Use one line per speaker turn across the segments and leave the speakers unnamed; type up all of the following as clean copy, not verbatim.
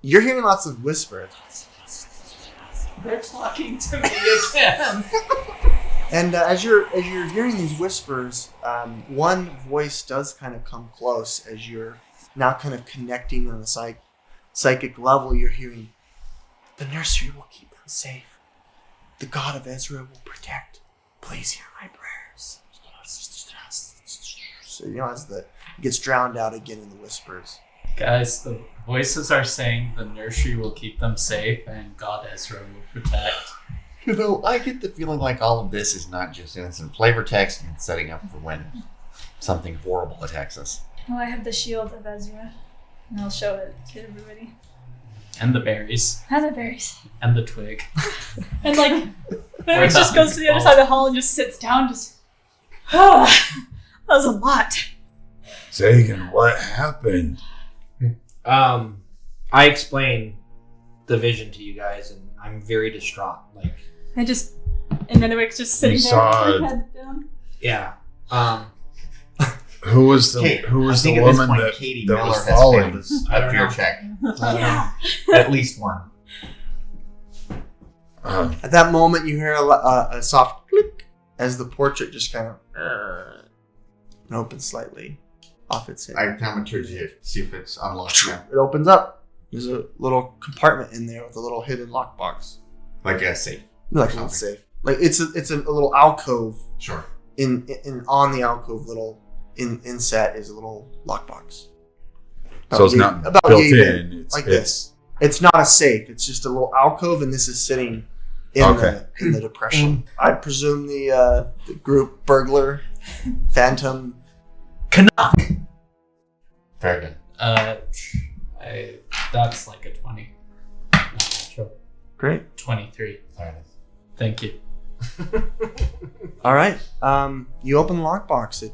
You're hearing lots of whispers.
They're talking to me again.
And as you're hearing these whispers, one voice does kind of come close as you're now kind of connecting on a psychic level. You're hearing, the nursery will keep them safe. The God of Ezra will protect. Please hear my prayers. So, as it gets drowned out again in the whispers.
Guys, the voices are saying the nursery will keep them safe and God Ezra will protect.
I get the feeling like all of this is not just innocent flavor text and setting up for when something horrible attacks us.
Well, I have the shield of Ezra, and I'll show it to everybody.
And the berries.
And the berries.
And the twig.
And Felix just goes to the other side of the hall and just sits down, that was a lot.
Sagan, what happened?
I explained the vision to you guys, and I'm very distraught.
And Renwick's just sitting there with her head down.
Yeah.
Who was the
Kate,
woman that
Katie
that
Miller
was
has
falling?
failed a fear check.
Yeah.
At least one.
At that moment, you hear a soft click as the portrait just kind of opens slightly off its head.
I thaumaturgy it, see if it's unlocked now.
It opens up. There's a little compartment in there with a little hidden lockbox.
Like a safe.
Like a little safe. Like it's a little alcove.
Sure.
In on the alcove, little inset is a little lockbox.
So it's not built in. It's
this. It's not a safe. It's just a little alcove, and this is sitting in the depression. I presume the group burglar, Phantom,
Canuck. Very good.
That's like a 20. Sure.
Great.
23. Thank you.
All right. You open the lockbox. It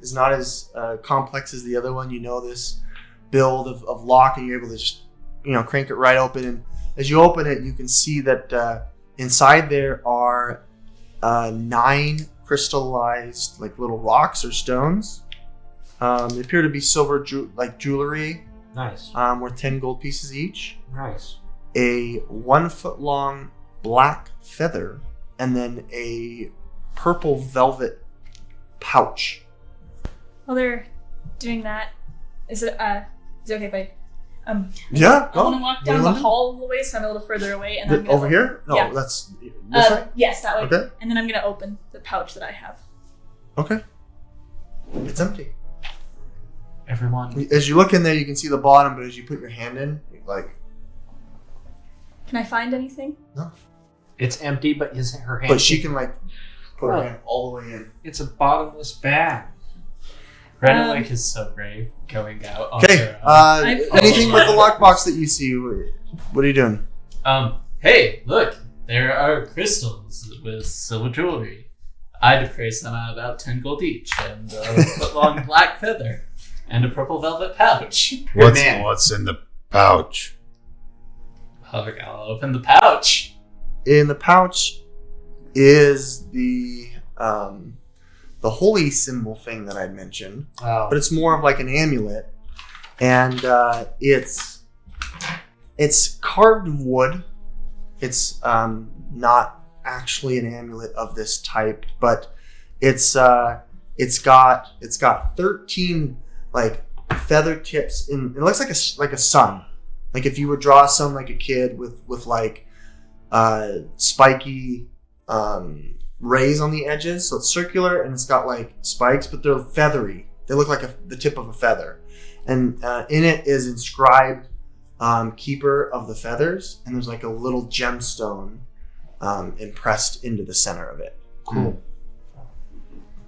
is not as complex as the other one. You know this build of lock, and you're able to just crank it right open. And as you open it, you can see that inside there are 9 crystallized little rocks or stones. They appear to be silver jewelry.
Nice.
Worth 10 gold pieces each.
Nice.
A 1 foot long black feather, and then a purple velvet pouch.
While they're doing that, is it okay if I
Yeah,
I want to walk down the hall a way, so I'm a little further away, and I'm gonna
over here? No,
yeah.
That's this way?
Yes, that way.
Okay.
And then I'm gonna open the pouch that I have.
Okay. It's empty.
Everyone.
As you look in there, you can see the bottom, but as you put your hand in,
Can I find anything?
No.
It's empty, but her hand.
But she can put her hand all the way in.
It's a bottomless bag.
Renwick is so brave going out.
Okay. Anything with the lockbox that you see? What are you doing?
Hey, look, there are crystals with silver jewelry. I'd appraise them at about 10 gold each, and a foot-long black feather, and a purple velvet pouch.
What's in the pouch?
I'll open the pouch.
In the pouch is the holy symbol thing that I'd mentioned, but it's more of like an amulet, and it's carved wood. It's not actually an amulet of this type, but it's got 13 feather tips in. It looks like a sun. Like if you would draw a sun like a kid with spiky rays on the edges, so it's circular and it's got spikes, but they're feathery. They look like the tip of a feather, and in it is inscribed "Keeper of the Feathers," and there's a little gemstone impressed into the center of it.
Cool.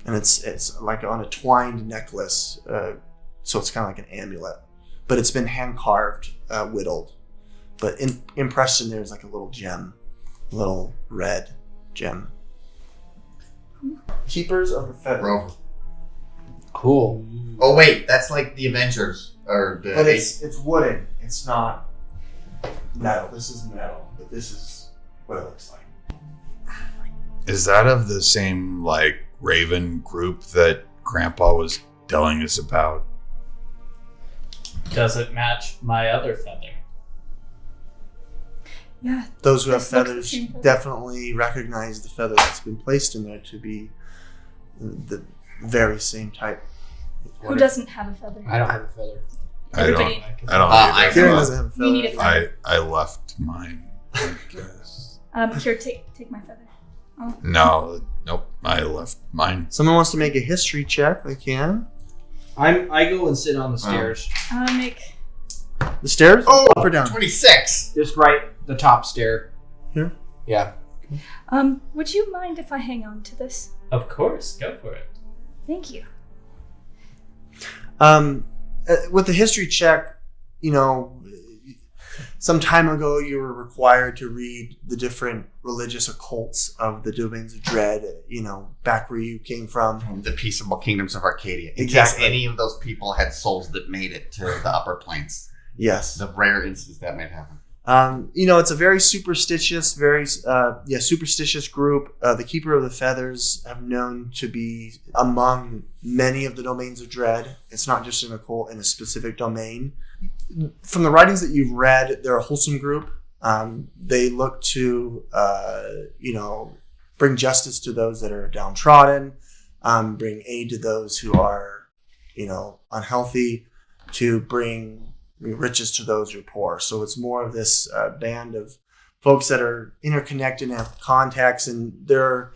And it's like on a twined necklace, so it's kind of like an amulet, but it's been hand carved, whittled, but impressed in there is a little gem, little red gem. Keepers of the Feathers.
Rover.
Cool.
Oh wait, that's like the Avengers or the.
But it's wooden. It's not metal. This is metal, but this is what it looks like.
Is that of the same Raven group that Grandpa was telling us about?
Does it match my other feather?
Yeah.
Those who have
This looks the
feathers
same feather.
definitely recognize the feather that's been placed in there to be the very same type.
Who doesn't have a feather?
I don't have a feather.
I don't.
Everybody-
I don't
I
either.
Kieran
have
doesn't have a feather.
We need a feather.
I left mine. I guess.
Here, take my feather.
No. Nope. I left mine.
Someone wants to make a history check, they can.
I go and sit on the stairs,
Make.
The stairs?
Oh,
Up or down?
26.
just right the top stair.
Here?
Yeah.
Would you mind if I hang on to this?
Of course, go for it.
Thank you.
With the history check, some time ago you were required to read the different religious occults of the domains of dread, back where you came from.
The peaceable kingdoms of Arcadia. In
Exactly.
case any of those people had souls that made it to the upper planes.
Yes.
The rare instance that might happen.
It's a very superstitious, superstitious group. The Keeper of the Feathers have known to be among many of the domains of dread. It's not just an occult in a specific domain. From the writings that you've read, they're a wholesome group. They look to, bring justice to those that are downtrodden, bring aid to those who are, unhealthy, to bring riches to those who are poor. So it's more of this band of folks that are interconnected and have contacts, and they're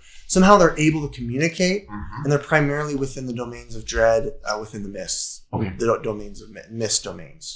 able to communicate, and they're primarily within the domains of dread, within the mists,
Okay.
the domains of mist domains.